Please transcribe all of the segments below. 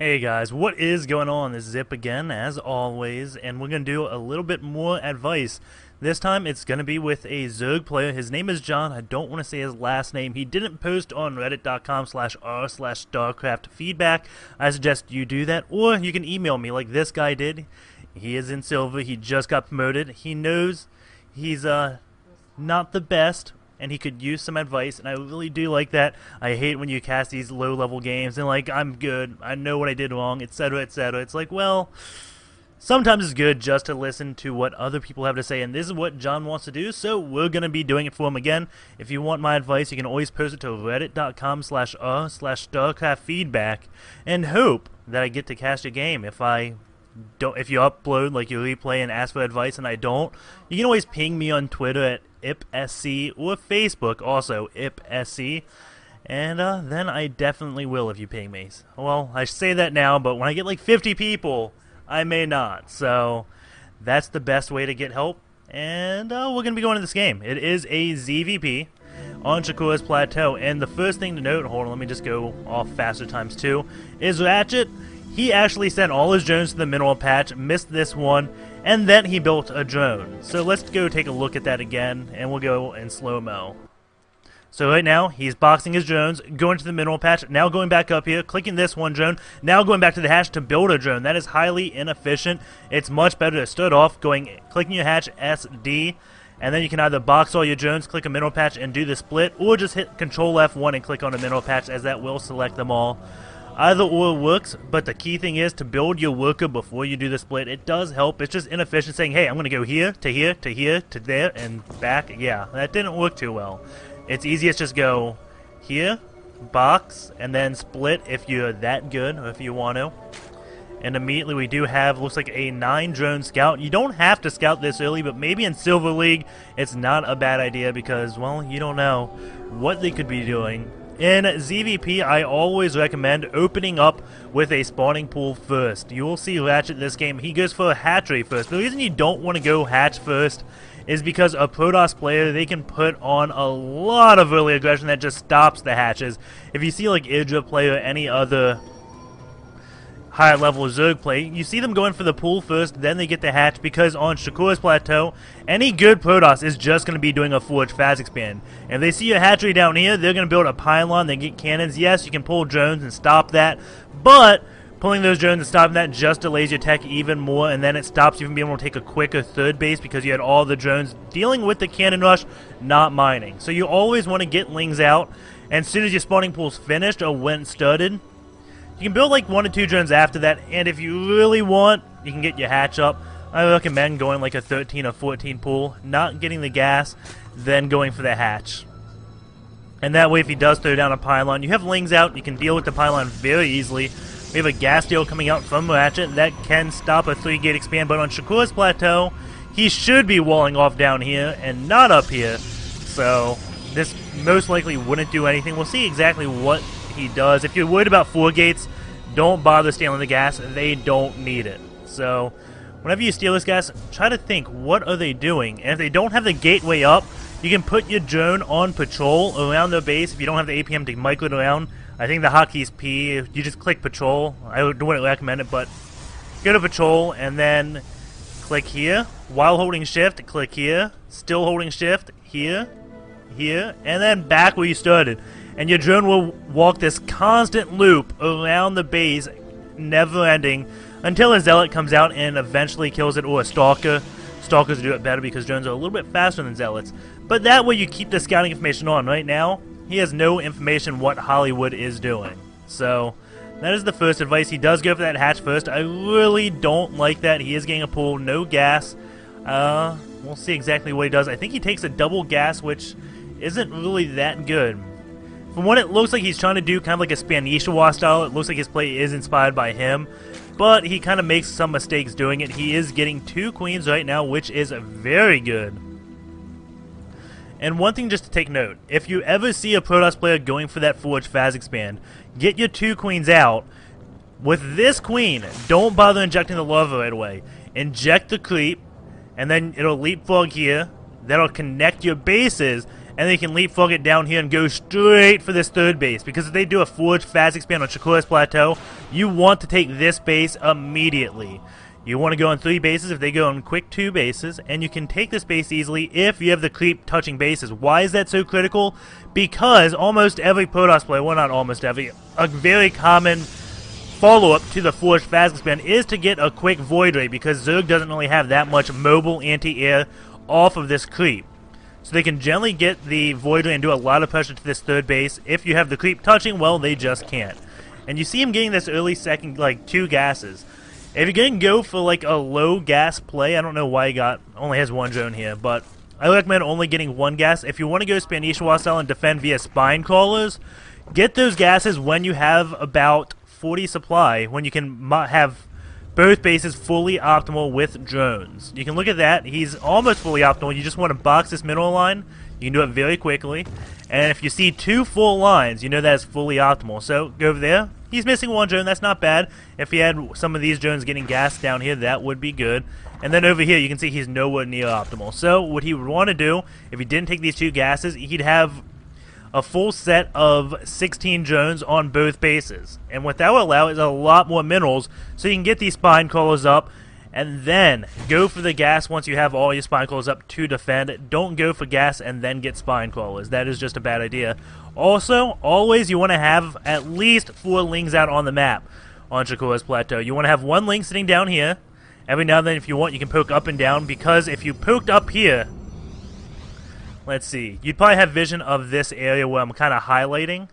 Hey guys, what is going on? This is Zip again, as always, and we're going to do a little bit more advice. This time it's going to be with a Zerg player. His name is John. I don't want to say his last name. He didn't post on reddit.com/r/StarCraftFeedback. I suggest you do that, or you can email me like this guy did. He is in silver. He just got promoted. He knows he's not the best, and he could use some advice, and I really do like that. I hate when you cast these low-level games and like, I'm good, I know what I did wrong, etc., etc. It's like, well, sometimes it's good just to listen to what other people have to say, and this is what John wants to do, so we're going to be doing it for him again. If you want my advice, you can always post it to reddit.com/r/StarCraftFeedback and hope that I get to cast your game. If you upload like your replay and ask for advice and I don't, you can always ping me on Twitter at ipsc or Facebook also ipsc, and then I definitely will if you ping me. Well, I say that now, but when I get like 50 people, I may not. So that's the best way to get help, and we're gonna be going to this game. It is a ZvP on Shakura's Plateau, and the first thing to note, hold on, let me just go off faster ×2, is Ratchet. He actually sent all his drones to the mineral patch, missed this one, and then he built a drone. So let's go take a look at that again, and we'll go in slow-mo. So right now, he's boxing his drones, going to the mineral patch, now going back up here, clicking this one drone, now going back to the hatch to build a drone. That is highly inefficient. It's much better to start off clicking your hatch SD, and then you can either box all your drones, click a mineral patch, and do the split, or just hit Control F1 and click on a mineral patch, as that will select them all. Either or works, but the key thing is to build your worker before you do the split. It does help. It's just inefficient saying, hey, I'm going to go here, to here, to here, to there, and back. Yeah, that didn't work too well. It's easiest just go here, box, and then split if you're that good, or if you want to. And immediately we do have, looks like a 9-drone scout. You don't have to scout this early, but maybe in Silver League it's not a bad idea because, well, you don't know what they could be doing. In ZvP, I always recommend opening up with a spawning pool first. You will see Ratchet this game, he goes for a hatchery first. The reason you don't want to go hatch first is because a Protoss player, they can put on a lot of early aggression that just stops the hatches. If you see like Idra play or any other higher level Zerg play, you see them going for the pool first, then they get the hatch, because on Shakura's Plateau, any good Protoss is just going to be doing a Forge Phase Expand. And if they see a hatchery down here, they're going to build a pylon, they get cannons. Yes, you can pull drones and stop that, but pulling those drones and stopping that just delays your tech even more, and then it stops you from being able to take a quicker third base because you had all the drones dealing with the cannon rush, not mining. So you always want to get lings out, and as soon as your spawning pool's finished or when started, you can build like 1 or 2 drones after that, and if you really want, you can get your hatch up. I recommend going like a 13 or 14 pool, not getting the gas, then going for the hatch. And that way, if he does throw down a pylon, you have lings out, you can deal with the pylon very easily. We have a gas deal coming out from Ratchet that can stop a 3-gate expand, but on Shakura's Plateau, he should be walling off down here and not up here. So this most likely wouldn't do anything. We'll see exactly what he does. If you're worried about 4 gates, don't bother stealing the gas. They don't need it. So whenever you steal this gas, try to think, what are they doing? And if they don't have the gateway up, you can put your drone on patrol around their base. If you don't have the APM to micro it around, I think the hotkeys P, you just click patrol. I wouldn't recommend it, but go to patrol and then click here. While holding shift, click here. Still holding shift, here, here, and then back where you started. And your drone will walk this constant loop around the base, never ending, until a zealot comes out and eventually kills it, or a stalker. Stalkers do it better because drones are a little bit faster than zealots. But that way you keep the scouting information on. Right now, he has no information what Hollywood is doing. So that is the first advice. He does go for that hatch first. I really don't like that. He is getting a pool, no gas. We'll see exactly what he does. I think he takes a double gas, which isn't really that good. From what it looks like, he's trying to do kind of like a Spanishawa style. It looks like his play is inspired by him, but he kind of makes some mistakes doing it. He is getting 2 queens right now, which is very good. And one thing just to take note, if you ever see a Protoss player going for that Forge Phase Expand, get your 2 queens out. With this queen, don't bother injecting the lava right away. Inject the creep, and then it'll leapfrog here. That'll connect your bases, and they can leapfrog it down here and go straight for this third base. Because if they do a forge fast expand on Shakura's Plateau, you want to take this base immediately. You want to go on 3 bases if they go on quick 2 bases, and you can take this base easily if you have the creep touching bases. Why is that so critical? Because almost every Protoss player, well not almost every, a very common follow-up to the Forged Fast Expand is to get a quick Void Ray, because Zerg doesn't really have that much mobile anti-air off of this creep. So they can generally get the Void Ray and do a lot of pressure to this third base. If you have the creep touching, well, they just can't. And you see him getting this early second, like 2 gases. If you're going to go for like a low gas play, I don't know why he only has 1 drone here, but I recommend only getting 1 gas. If you want to go Spanish style and defend via spine crawlers, get those gases when you have about 40 supply, when you can have both bases fully optimal with drones. You can look at that. He's almost fully optimal. You just want to box this middle line. You can do it very quickly. And if you see 2 full lines, you know that is fully optimal. So go over there. He's missing 1 drone. That's not bad. If he had some of these drones getting gas down here, that would be good. And then over here, you can see he's nowhere near optimal. So what he would want to do, if he didn't take these 2 gases, he'd have a full set of 16 drones on both bases. And what that will allow is a lot more minerals, so you can get these spine crawlers up, and then go for the gas once you have all your spine crawlers up to defend. Don't go for gas and then get spine crawlers. That is just a bad idea. Also, always you want to have at least 4 lings out on the map on Shakura's Plateau. You want to have 1 ling sitting down here. Every now and then, if you want, you can poke up and down, because if you poked up here, let's see, you'd probably have vision of this area where I'm kind of highlighting.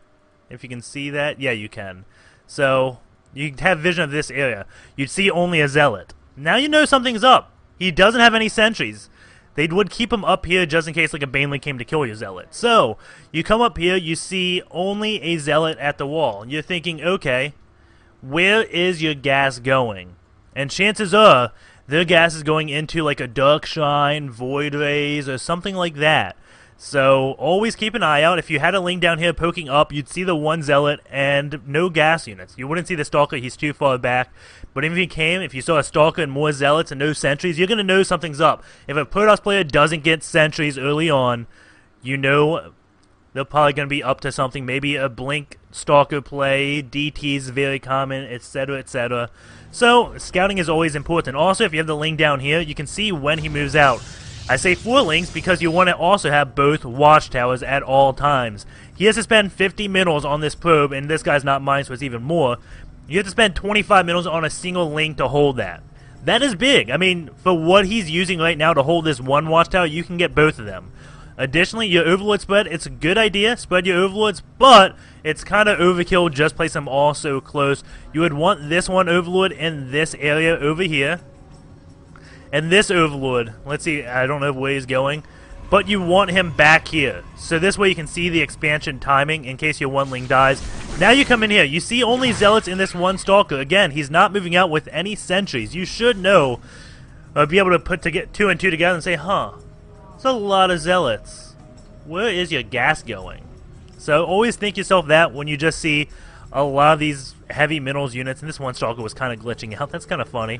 If you can see that, yeah, you can. So you'd have vision of this area. You'd see only a zealot. Now you know something's up. He doesn't have any sentries. They would keep him up here just in case like a Baneling came to kill your zealot. So you come up here, you see only a zealot at the wall. You're thinking, okay, where is your gas going? And chances are their gas is going into like a Dark Shrine, Void Rays, or something like that. So always keep an eye out. If you had a ling down here poking up, you'd see the 1 zealot and no gas units. You wouldn't see the stalker, he's too far back. But if you saw a stalker and more zealots and no sentries, you're going to know something's up. If a Protoss player doesn't get sentries early on, you know they're probably going to be up to something. Maybe a blink stalker play, DT's very common, etc., etc. So scouting is always important. Also, if you have the ling down here, you can see when he moves out. I say 4 lings because you want to also have both watchtowers at all times. He has to spend 50 minerals on this probe, and this guy's not mine, so it's even more. You have to spend 25 minerals on a single ling to hold that. That is big. I mean, for what he's using right now to hold this 1 watchtower, you can get both of them. Additionally, your overlord spread, it's a good idea, spread your overlords, but it's kind of overkill, just place them all so close. You would want this 1 overlord in this area over here. And this overlord, let's see, I don't know where he's going, but you want him back here. So this way you can see the expansion timing in case your 1 ling dies. Now you come in here, you see only zealots in this 1 stalker. Again, he's not moving out with any sentries. You should know, be able to put 2 and 2 together and say, huh, it's a lot of zealots. Where is your gas going? So always think yourself that when you just see a lot of these heavy minerals units, and this 1 stalker was kind of glitching out. That's kind of funny.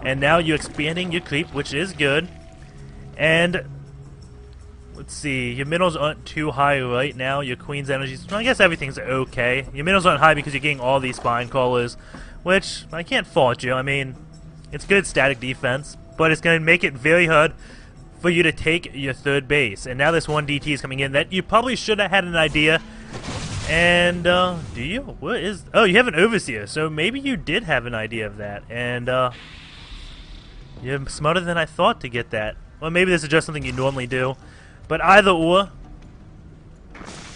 And now you're expanding your creep, which is good. And let's see, your minerals aren't too high right now. Your queen's energies, well, I guess everything's okay. Your minerals aren't high because you're getting all these spine crawlers, which I can't fault you. I mean, it's good static defense, but it's going to make it very hard for you to take your 3rd base. And now this 1 DT is coming in that you probably should have had an idea. And, do you? What is... Oh, you have an Overseer, so maybe you did have an idea of that. And, you're smarter than I thought to get that. Well, maybe this is just something you normally do. But either or,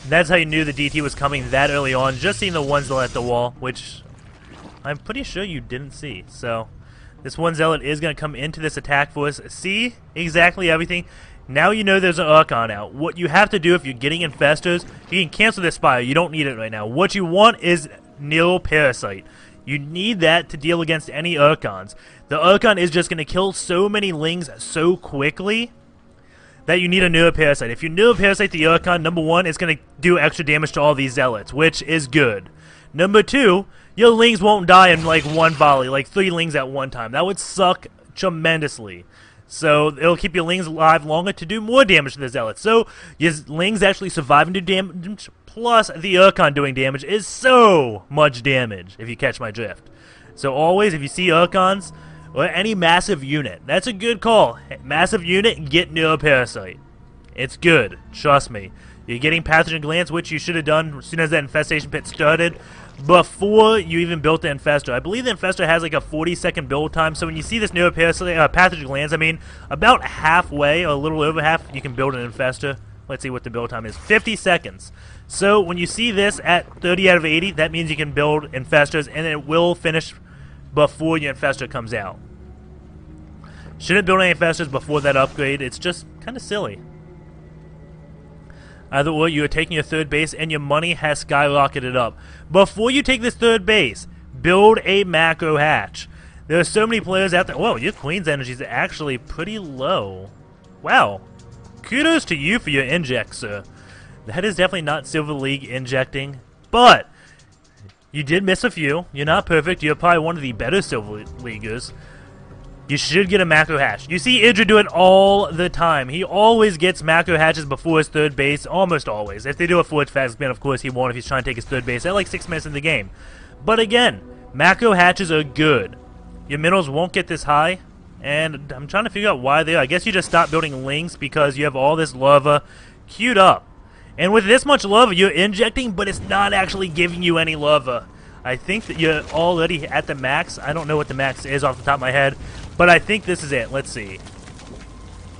that's how you knew the DT was coming that early on. Just seeing the 1 zealot at the wall, which I'm pretty sure you didn't see. So, this 1 zealot is going to come into this attack force. See exactly everything. Now you know there's an Archon out. What you have to do if you're getting infestors, you can cancel this Spire. You don't need it right now. What you want is Nero Parasite. You need that to deal against any Archons. The Archon is just going to kill so many lings so quickly that you need a Nero Parasite. If you Nero Parasite the Archon, number 1, it's going to do extra damage to all these zealots, which is good. Number 2, your lings won't die in like 1 volley, like 3 lings at one time. That would suck tremendously. So it'll keep your Lings alive longer to do more damage to the Zealots. So your Lings actually survive and do damage, plus the Urkon doing damage is so much damage, if you catch my drift. So always, if you see Urkons, or any massive unit, that's a good call. Massive unit, get Neuroparasite. It's good, trust me. You're getting Pathogen Glands, which you should have done as soon as that Infestation Pit started, before you even built the Infestor. I believe the Infestor has like a 40-second build time, so when you see this Neuroparasite, Pathogen Glands, I mean, about halfway, or a little over half, you can build an Infestor. Let's see what the build time is. 50 seconds. So when you see this at 30 out of 80, that means you can build Infestors, and it will finish before your Infestor comes out. Shouldn't build any Infestors before that upgrade. It's just kind of silly. Either way, you are taking your third base, and your money has skyrocketed up. Before you take this third base, build a macro hatch. There are so many players out there. Whoa, your Queen's energy is actually pretty low. Wow. Kudos to you for your inject, sir. That is definitely not Silver League injecting, but you did miss a few. You're not perfect. You're probably one of the better Silver Leaguers. You should get a macro hatch. You see Idra do it all the time. He always gets macro hatches before his third base, almost always. If they do a forward fast spin, of course he won't if he's trying to take his third base at like 6 minutes in the game. But again, macro hatches are good. Your minerals won't get this high, and I'm trying to figure out why they are. I guess you just stop building links because you have all this lava queued up. And with this much lava, you're injecting, but it's not actually giving you any lava. I think that you're already at the max. I don't know what the max is off the top of my head, but I think this is it. Let's see.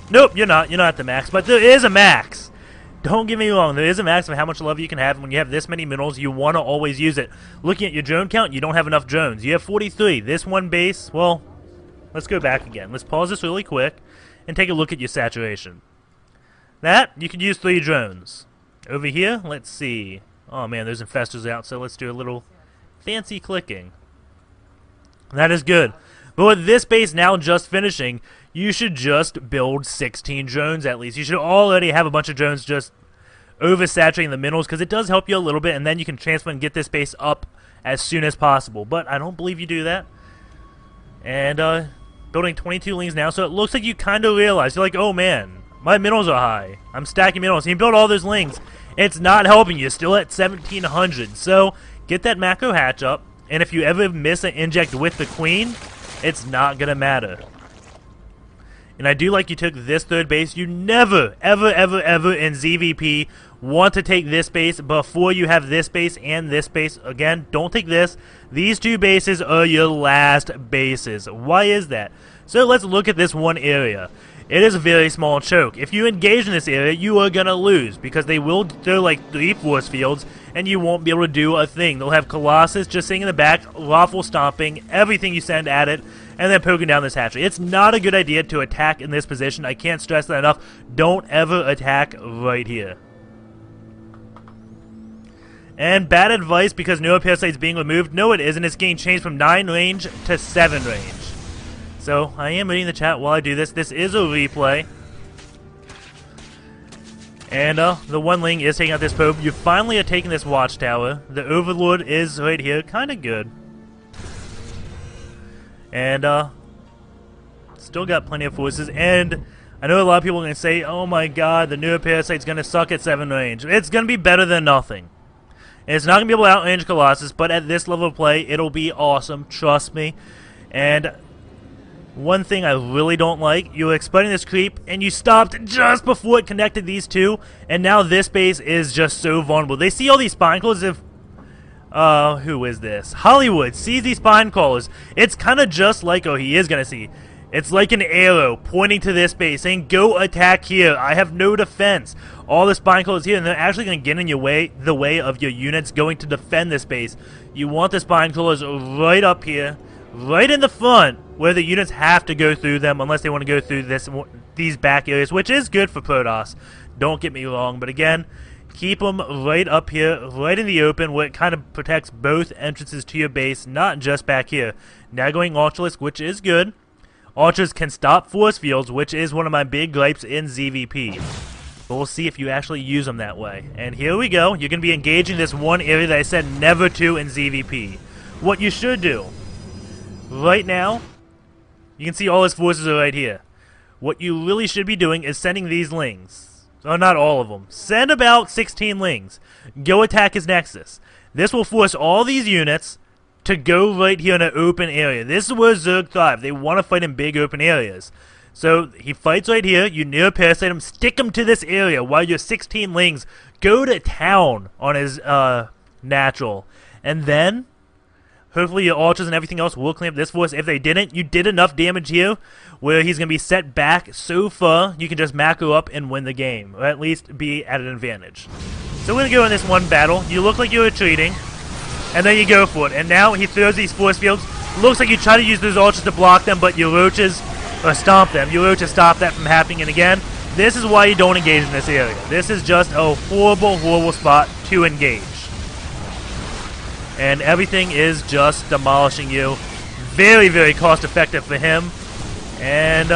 Nope, you're not. You're not at the max, but there is a max. Don't get me wrong. There is a max of how much love you can have. And when you have this many minerals, you want to always use it. Looking at your drone count, you don't have enough drones. You have 43. This one base, well, let's go back again. Let's pause this really quick and take a look at your saturation. That, you could use 3 drones. Over here, let's see. Oh man, there's infestors out, so let's do a little fancy clicking. That is good. But with this base now just finishing, you should just build 16 drones at least. You should already have a bunch of drones just oversaturating the minerals, because it does help you a little bit, and then you can transfer and get this base up as soon as possible. But I don't believe you do that. And building 22 lings now, so it looks like you kind of realize, you're like, oh man, my minerals are high. I'm stacking minerals. And you build all those lings. It's not helping you. Still at 1700. So get that macro hatch up, and if you ever miss an inject with the queen, it's not going to matter. And I do like you took this third base. You never, ever, ever, ever in ZvP want to take this base before you have this base and this base. Again, don't take this. These 2 bases are your last bases. Why is that? So let's look at this one area. It is a very small choke. If you engage in this area, you are going to lose, because they will throw like 3 force fields, and you won't be able to do a thing. They'll have Colossus just sitting in the back, lawful stomping, everything you send at it, and then poking down this hatchery. It's not a good idea to attack in this position. I can't stress that enough. Don't ever attack right here. And bad advice, because Neuroparasite is being removed. No, it isn't. It's getting changed from 9 range to 7 range. So, I am reading the chat while I do this. This is a replay. And, the one ling is taking out this probe. You finally are taking this watchtower. The Overlord is right here. Kind of good. And, still got plenty of forces. And I know a lot of people are going to say, oh my god, the Neuroparasite's going to suck at 7 range. It's going to be better than nothing. And it's not going to be able to outrange Colossus, but at this level of play, it'll be awesome. Trust me. And one thing I really don't like, you were exploiting this creep, and you stopped just before it connected these 2, and now this base is just so vulnerable. They see all these spine crawlers. If who is this? Hollywood sees these spine crawlers. It's kind of just like, oh, he is going to see. It's like an arrow pointing to this base, saying, go attack here. I have no defense. All the spine crawlers here, and they're actually going to get in your way, the way of your units going to defend this base. You want the spine crawlers right up here, right in the front, where the units have to go through them unless they want to go through these back areas, which is good for Protoss. Don't get me wrong, but again, keep them right up here, right in the open, where it kind of protects both entrances to your base, not just back here. Now going Ultralisk, which is good. Ultras can stop force fields, which is one of my big gripes in ZvP. But we'll see if you actually use them that way. And here we go. You're going to be engaging this one area that I said never to in ZvP. What you should do, right now, you can see all his forces are right here. what you really should be doing is sending these lings. Oh, not all of them. Send about 16 lings. Go attack his Nexus. This will force all these units to go right here in an open area. This is where Zerg thrive. They want to fight in big open areas. So he fights right here. You near parasite him. Stick him to this area while your 16 lings go to town on his natural. And then hopefully your archers and everything else will clean up this force. If they didn't, you did enough damage here where he's going to be set back so far you can just macro up and win the game. Or at least be at an advantage. So we're going to go in this one battle. You look like you're retreating. And then you go for it. And now he throws these force fields. Looks like you try to use those archers to block them, but your roaches stomp them. Your roaches stop that from happening. And again, this is why you don't engage in this area. This is just a horrible, horrible spot to engage. And everything is just demolishing you. Very, very cost effective for him. And,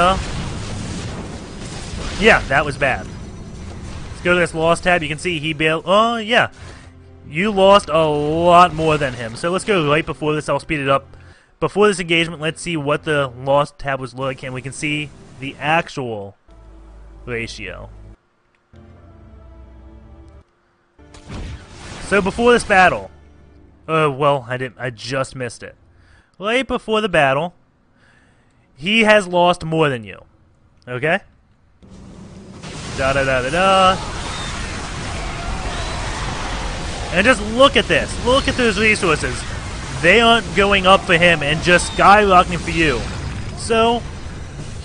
yeah, that was bad. Let's go to this loss tab. You can see he bailed. Oh, yeah. You lost a lot more than him. So let's go right before this. I'll speed it up. Before this engagement, let's see what the loss tab was like. And we can see the actual ratio. So before this battle. Well, I just missed it. Right before the battle, he has lost more than you. Okay? Da-da-da-da-da. And just look at this. Look at those resources. They aren't going up for him and just skyrocketing for you. So,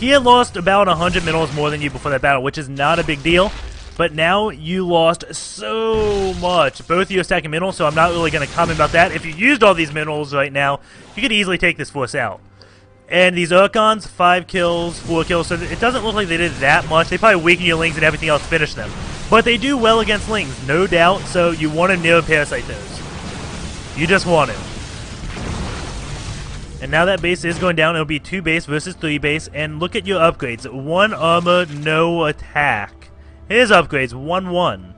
he had lost about 100 minerals more than you before that battle, which is not a big deal. But now you lost so much. Both of you are stacking minerals, so I'm not really going to comment about that. If you used all these minerals right now, you could easily take this force out. And these Urkons, 5 kills, 4 kills, so it doesn't look like they did that much. They probably weaken your lings and everything else, finish them. But they do well against lings, no doubt, so you want to neo-parasite those. You just want to. And now that base is going down, it'll be 2 base versus 3 base, and look at your upgrades. 1 armor, no attack. His upgrades, 1-1.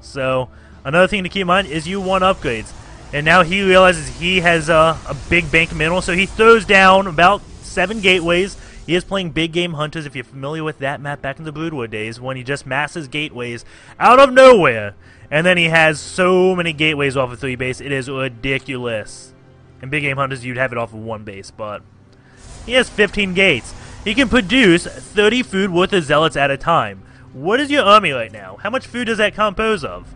So, another thing to keep in mind is you want upgrades. And now he realizes he has a big bank of minerals, so he throws down about 7 gateways. He is playing Big Game Hunters, if you're familiar with that map back in the Brood War days, when he just masses gateways out of nowhere. And then he has so many gateways off of 3 base, it is ridiculous. In Big Game Hunters, you'd have it off of 1 base, but he has 15 gates. He can produce 30 food worth of zealots at a time. What is your army right now? How much food does that compose of?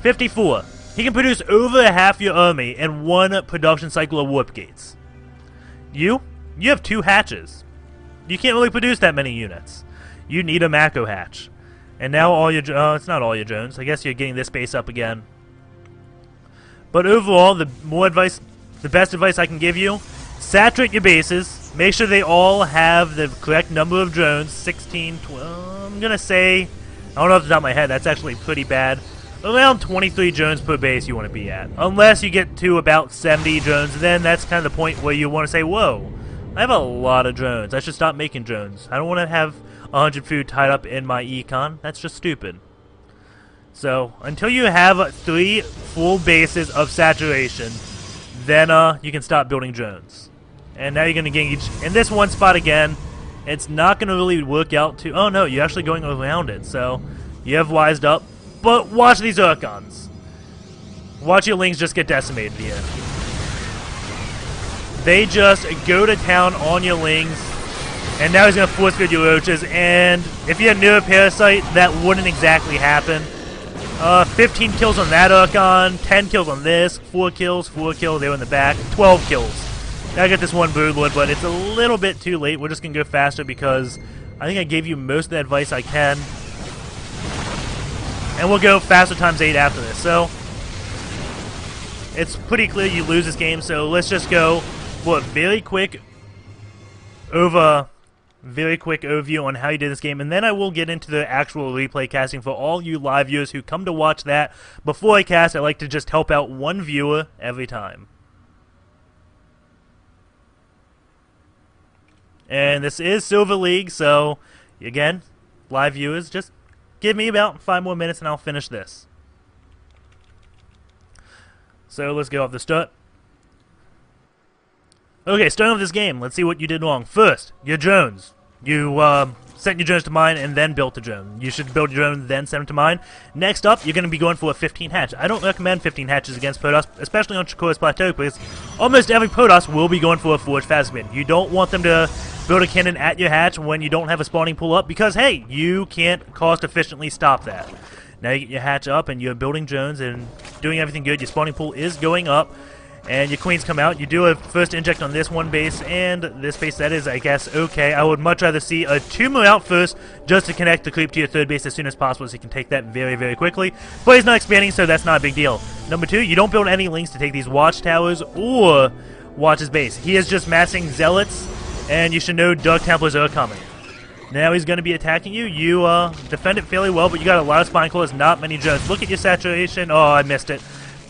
54. He can produce over half your army in 1 production cycle of warp gates. You have 2 hatches. You can't really produce that many units. You need a Mako hatch. And now all your it's not all your drones. I guess you're getting this base up again. But overall, the best advice I can give you, saturate your bases. Make sure they all have the correct number of drones. 16, 12. I'm gonna say, I don't know off the top of my head. That's actually pretty bad. Around 23 drones per base you want to be at. Unless you get to about 70 drones, then that's kind of the point where you want to say, whoa, I have a lot of drones. I should stop making drones. I don't want to have 100 food tied up in my econ. That's just stupid. So, until you have 3 full bases of saturation, then you can stop building drones. And now you're going to engage in this one spot again. It's not going to really work out to... Oh no, you're actually going around it. So, you have wised up. But watch these Urkons. Watch your lings just get decimated here. They just go to town on your lings. And now he's going to force feed your roaches. And if you had Neuro Parasite, that wouldn't exactly happen. 15 kills on that Urkon. 10 kills on this. 4 kills. 4 kills. They were in the back. 12 kills. Now I got this one Broodlord, but it's a little bit too late. We're just going to go faster because I think I gave you most of the advice I can. And we'll go faster times 8 after this. So, it's pretty clear you lose this game, so let's just go for a very quick overview on how you did this game, and then I will get into the actual replay casting for all you live viewers who come to watch that. Before I cast, I like to just help out one viewer every time. And this is Silver League, so, again, live viewers, just give me about 5 more minutes and I'll finish this. So, let's go off the start. Okay, starting off this game, let's see what you did wrong. First, your drones. You sent your drones to mine and then built the drone. You should build your drone then send them to mine. Next up, you're going to be going for a 15 hatch. I don't recommend 15 hatches against Protoss, especially on Chikora's Plateau, because almost every Protoss will be going for a forged phasmid. You don't want them to build a cannon at your hatch when you don't have a spawning pool up, because hey, you can't cost efficiently stop that. Now you get your hatch up and you're building drones and doing everything good. Your spawning pool is going up. And your queens come out. You do a first inject on this one base and this base. That is, I guess, okay. I would much rather see a 2 more out first just to connect the creep to your third base as soon as possible so you can take that very, very quickly. But he's not expanding, so that's not a big deal. Number 2, you don't build any links to take these watchtowers or watch his base. He is just massing zealots, and you should know Dark Templars are coming. Now he's going to be attacking you. You defend it fairly well, but you got a lot of spine claws, not many drones. Look at your saturation. Oh, I missed it.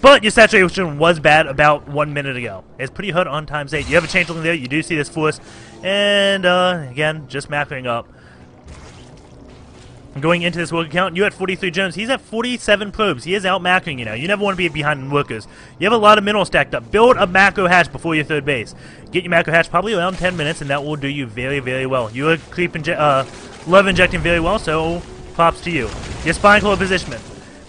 But your saturation was bad about 1 minute ago. It's pretty hard on ×8. You have a changeling there. You do see this force. And, again, just mapping up. Going into this worker count, you're at 43 drones. He's at 47 probes. He is out macroing you now. You never want to be behind in workers. You have a lot of minerals stacked up. Build a macro hatch before your third base. Get your macro hatch probably around 10 minutes, and that will do you very, very well. You are love injecting very well, so props to you. Your spine claw positionment.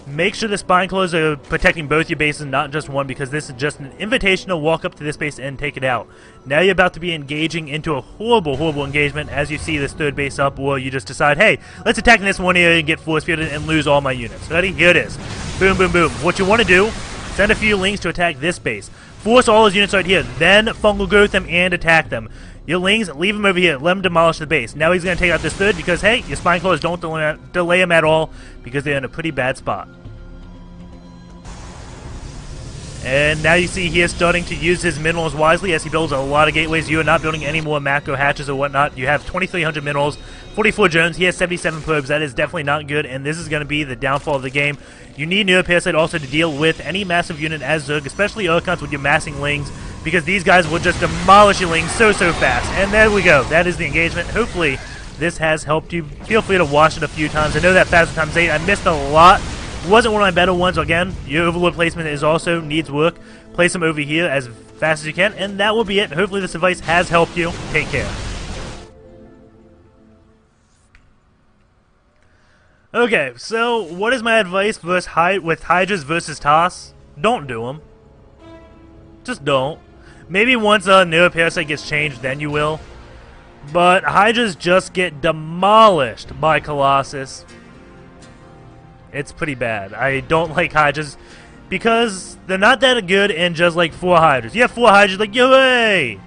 Make sure the spine claws are protecting both your bases, not just one, because this is just an invitation to walk up to this base and take it out. Now you're about to be engaging into a horrible, horrible engagement as you see this third base up, or you just decide, hey, let's attack in this one area and get force fielded and lose all my units. Ready? Here it is. Boom, boom, boom. What you want to do, send a few lings to attack this base. Force all his units right here, then fungal growth them and attack them. Your lings, leave him over here. Let him demolish the base. Now he's going to take out this third because, hey, your spine claws don't delay him at all because they're in a pretty bad spot. And now you see he is starting to use his minerals wisely as he builds a lot of gateways. You are not building any more macro hatches or whatnot. You have 2,300 minerals, 44 drones. He has 77 probes. That is definitely not good, and this is going to be the downfall of the game. You need Neuroparasite also to deal with any massive unit as Zerg, especially Archons with your massing lings, because these guys will just demolish your lings so fast. And there we go. That is the engagement. Hopefully this has helped you. Feel free to watch it a few times. I know that Phasma ×8, I missed a lot. Wasn't one of my better ones. Again, your overlord placement is also needs work. Place them over here as fast as you can, and that will be it. Hopefully this advice has helped you. Take care. Okay, so what is my advice with Hydras versus Toss? Don't do them. Just don't. Maybe once Neuroparasite gets changed, then you will. But Hydras just get demolished by Colossus. It's pretty bad. I don't like Hydras because they're not that good in just like 4 Hydras. You have 4 Hydras like, yay!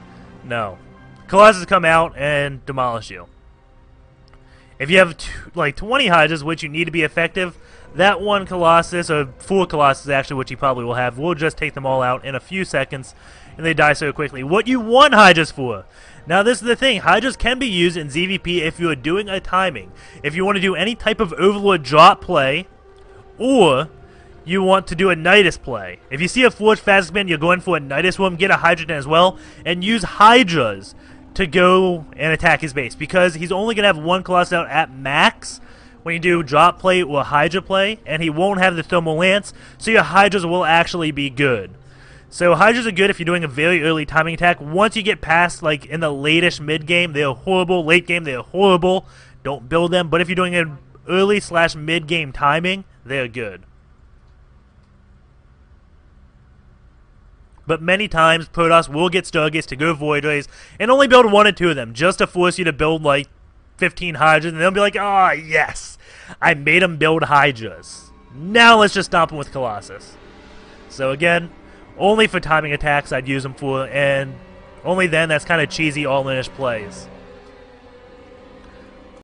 No. Colossus come out and demolish you. If you have like 20 Hydras, which you need to be effective, that one Colossus, or 4 Colossus actually, which you probably will have, will just take them all out in a few seconds, and they die so quickly. What you want Hydras for? Now this is the thing, Hydras can be used in ZvP if you are doing a timing. If you want to do any type of Overlord drop play, or you want to do a Nidus play. If you see a Forged Phasmid, you're going for a Nidus Worm, get a Hydra as well, and use Hydras to go and attack his base, because he's only going to have 1 Colossus out at max when you do drop play or Hydra play, and he won't have the Thermal Lance, so your Hydras will actually be good. So Hydras are good if you're doing a very early timing attack. Once you get past, like, in the late-ish mid-game, they're horrible. Late game, they're horrible. Don't build them. But if you're doing an early/mid-game timing, they're good. But many times, Protoss will get Stargates to go Void Rays and only build 1 or 2 of them, just to force you to build, like, 15 Hydras, and they'll be like, ah, yes, I made them build Hydras. Now let's just stomp them with Colossus. So again, only for timing attacks I'd use them for, and only then that's kind of cheesy all-in-ish plays.